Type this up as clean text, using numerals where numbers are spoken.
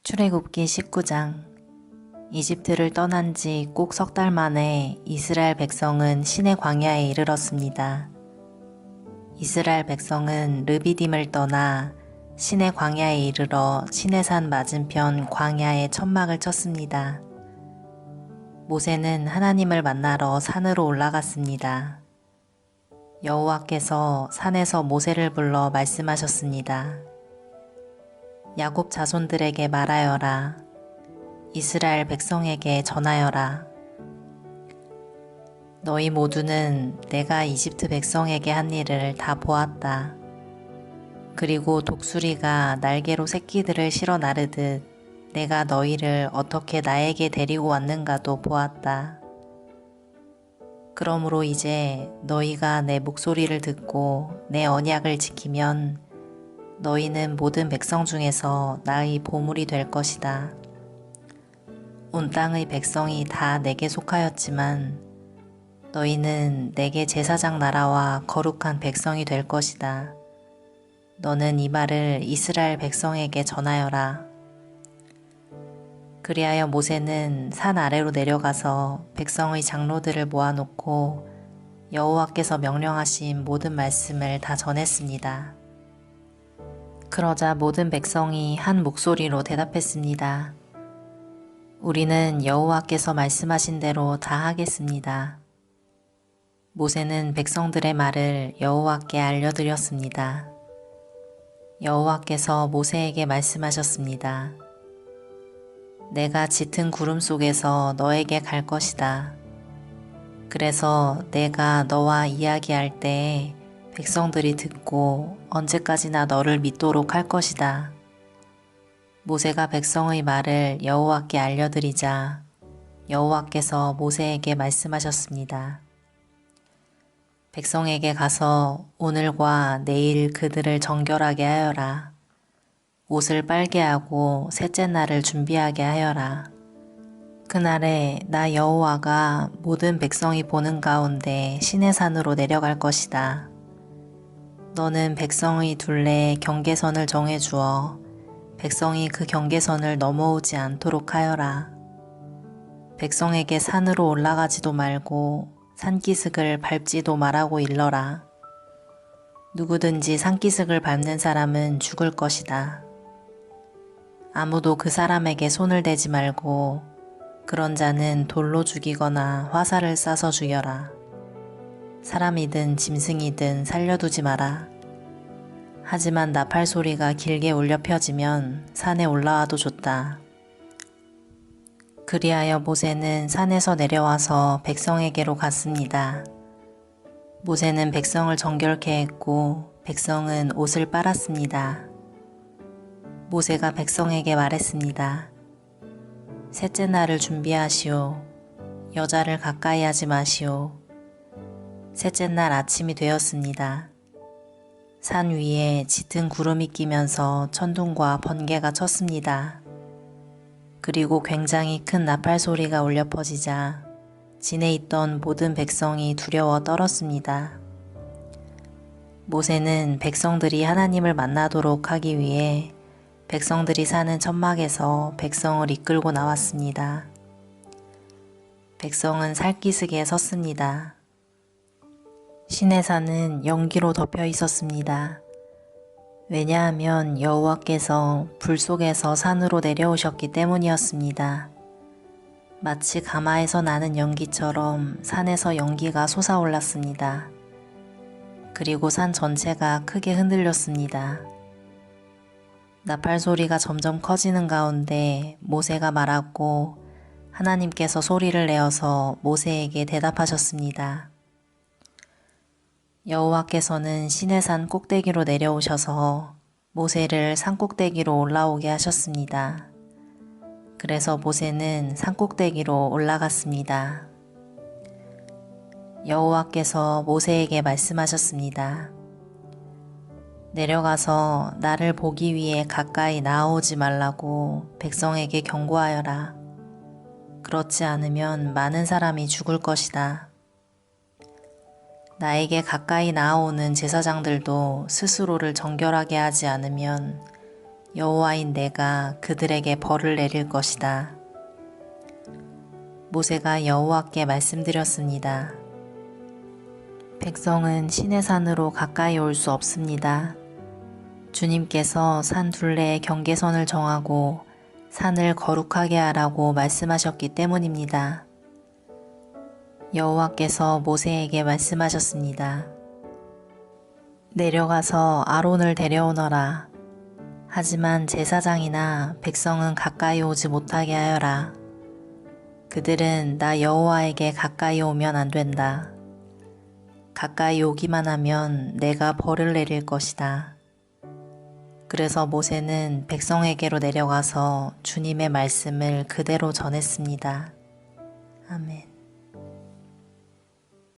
출애굽기 19장. 이집트를 떠난 지 꼭 석 달 만에 이스라엘 백성은 신의 광야에 이르렀습니다. 이스라엘 백성은 르비딤을 떠나 신의 광야에 이르러 시내산 맞은편 광야에 천막을 쳤습니다. 모세는 하나님을 만나러 산으로 올라갔습니다. 여호와께서 산에서 모세를 불러 말씀하셨습니다. 야곱 자손들에게 말하여라. 이스라엘 백성에게 전하여라. 너희 모두는 내가 이집트 백성에게 한 일을 다 보았다. 그리고 독수리가 날개로 새끼들을 실어 나르듯 내가 너희를 어떻게 나에게 데리고 왔는가도 보았다. 그러므로 이제 너희가 내 목소리를 듣고 내 언약을 지키면 너희는 모든 백성 중에서 나의 보물이 될 것이다. 온 땅의 백성이 다 내게 속하였지만 너희는 내게 제사장 나라와 거룩한 백성이 될 것이다. 너는 이 말을 이스라엘 백성에게 전하여라. 그리하여 모세는 산 아래로 내려가서 백성의 장로들을 모아놓고 여호와께서 명령하신 모든 말씀을 다 전했습니다. 그러자 모든 백성이 한 목소리로 대답했습니다. 우리는 여호와께서 말씀하신 대로 다 하겠습니다. 모세는 백성들의 말을 여호와께 알려드렸습니다. 여호와께서 모세에게 말씀하셨습니다. 내가 짙은 구름 속에서 너에게 갈 것이다. 그래서 내가 너와 이야기할 때에 백성들이 듣고 언제까지나 너를 믿도록 할 것이다. 모세가 백성의 말을 여호와께 알려드리자 여호와께서 모세에게 말씀하셨습니다. 백성에게 가서 오늘과 내일 그들을 정결하게 하여라. 옷을 빨게 하고 셋째 날을 준비하게 하여라. 그날에 나 여호와가 모든 백성이 보는 가운데 시내산으로 내려갈 것이다. 너는 백성의 둘레에 경계선을 정해주어 백성이 그 경계선을 넘어오지 않도록 하여라. 백성에게 산으로 올라가지도 말고 산기슭을 밟지도 말라고 일러라. 누구든지 산기슭을 밟는 사람은 죽을 것이다. 아무도 그 사람에게 손을 대지 말고 그런 자는 돌로 죽이거나 화살을 쏴서 죽여라. 사람이든 짐승이든 살려두지 마라. 하지만 나팔 소리가 길게 울려 펴지면 산에 올라와도 좋다. 그리하여 모세는 산에서 내려와서 백성에게로 갔습니다. 모세는 백성을 정결케 했고 백성은 옷을 빨았습니다. 모세가 백성에게 말했습니다. 셋째 날을 준비하시오. 여자를 가까이 하지 마시오. 셋째 날 아침이 되었습니다. 산 위에 짙은 구름이 끼면서 천둥과 번개가 쳤습니다. 그리고 굉장히 큰 나팔 소리가 울려 퍼지자 진에 있던 모든 백성이 두려워 떨었습니다. 모세는 백성들이 하나님을 만나도록 하기 위해 백성들이 사는 천막에서 백성을 이끌고 나왔습니다. 백성은 살기슭에 섰습니다. 시내산은 연기로 덮여 있었습니다. 왜냐하면 여호와께서 불 속에서 산으로 내려오셨기 때문이었습니다. 마치 가마에서 나는 연기처럼 산에서 연기가 솟아올랐습니다. 그리고 산 전체가 크게 흔들렸습니다. 나팔 소리가 점점 커지는 가운데 모세가 말하고 하나님께서 소리를 내어서 모세에게 대답하셨습니다. 여호와께서는 시내산 꼭대기로 내려오셔서 모세를 산 꼭대기로 올라오게 하셨습니다. 그래서 모세는 산 꼭대기로 올라갔습니다. 여호와께서 모세에게 말씀하셨습니다. 내려가서 나를 보기 위해 가까이 나아오지 말라고 백성에게 경고하여라. 그렇지 않으면 많은 사람이 죽을 것이다. 나에게 가까이 나아오는 제사장들도 스스로를 정결하게 하지 않으면 여호와인 내가 그들에게 벌을 내릴 것이다. 모세가 여호와께 말씀드렸습니다. 백성은 시내산으로 가까이 올 수 없습니다. 주님께서 산 둘레의 경계선을 정하고 산을 거룩하게 하라고 말씀하셨기 때문입니다. 여호와께서 모세에게 말씀하셨습니다. 내려가서 아론을 데려오너라. 하지만 제사장이나 백성은 가까이 오지 못하게 하여라. 그들은 나 여호와에게 가까이 오면 안 된다. 가까이 오기만 하면 내가 벌을 내릴 것이다. 그래서 모세는 백성에게로 내려가서 주님의 말씀을 그대로 전했습니다. 아멘.